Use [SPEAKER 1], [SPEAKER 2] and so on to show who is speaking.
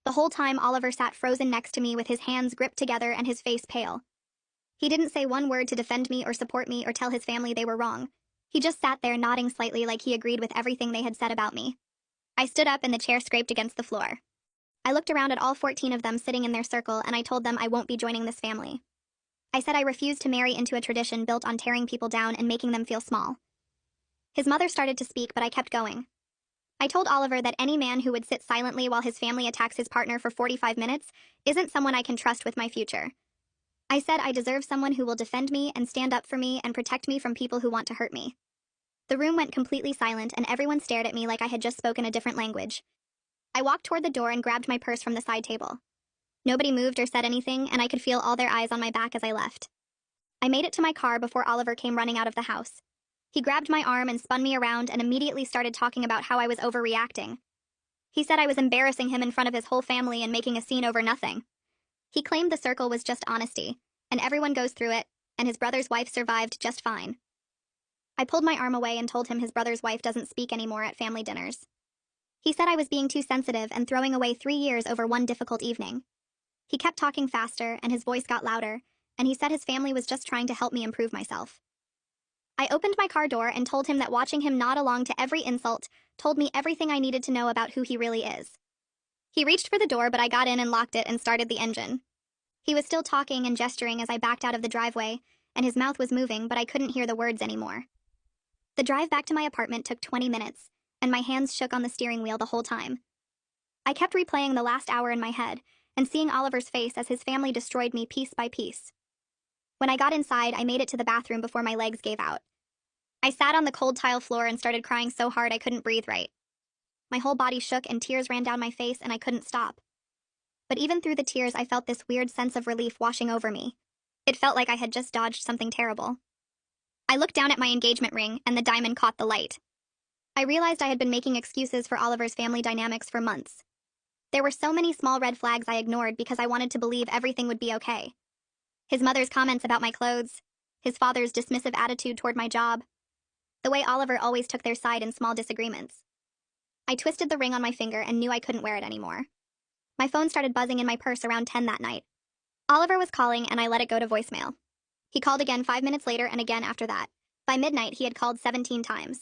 [SPEAKER 1] The whole time, Oliver sat frozen next to me with his hands gripped together and his face pale. He didn't say one word to defend me or support me or tell his family they were wrong. He just sat there nodding slightly like he agreed with everything they had said about me. I stood up and the chair scraped against the floor. I looked around at all 14 of them sitting in their circle and I told them I won't be joining this family. I said I refused to marry into a tradition built on tearing people down and making them feel small. His mother started to speak, but I kept going. I told Oliver that any man who would sit silently while his family attacks his partner for 45 minutes isn't someone I can trust with my future. I said I deserve someone who will defend me and stand up for me and protect me from people who want to hurt me. The room went completely silent and everyone stared at me like I had just spoken a different language. I walked toward the door and grabbed my purse from the side table. Nobody moved or said anything, and I could feel all their eyes on my back as I left. I made it to my car before Oliver came running out of the house. He grabbed my arm and spun me around and immediately started talking about how I was overreacting. He said I was embarrassing him in front of his whole family and making a scene over nothing. He claimed the circle was just honesty, and everyone goes through it, and his brother's wife survived just fine. I pulled my arm away and told him his brother's wife doesn't speak anymore at family dinners. He said I was being too sensitive and throwing away 3 years over one difficult evening. He kept talking faster, and his voice got louder, and he said his family was just trying to help me improve myself. I opened my car door and told him that watching him nod along to every insult told me everything I needed to know about who he really is. He reached for the door, but I got in and locked it and started the engine. He was still talking and gesturing as I backed out of the driveway, and his mouth was moving, but I couldn't hear the words anymore. The drive back to my apartment took 20 minutes, and my hands shook on the steering wheel the whole time. I kept replaying the last hour in my head, and seeing Oliver's face as his family destroyed me piece by piece. When I got inside, I made it to the bathroom before my legs gave out. I sat on the cold tile floor and started crying so hard I couldn't breathe right. My whole body shook and tears ran down my face and I couldn't stop. But even through the tears, I felt this weird sense of relief washing over me. It felt like I had just dodged something terrible. I looked down at my engagement ring and the diamond caught the light. I realized I had been making excuses for Oliver's family dynamics for months. There were so many small red flags I ignored because I wanted to believe everything would be okay. His mother's comments about my clothes, his father's dismissive attitude toward my job, the way Oliver always took their side in small disagreements. I twisted the ring on my finger and knew I couldn't wear it anymore. My phone started buzzing in my purse around 10 that night. Oliver was calling and I let it go to voicemail. He called again 5 minutes later and again after that. By midnight, he had called 17 times.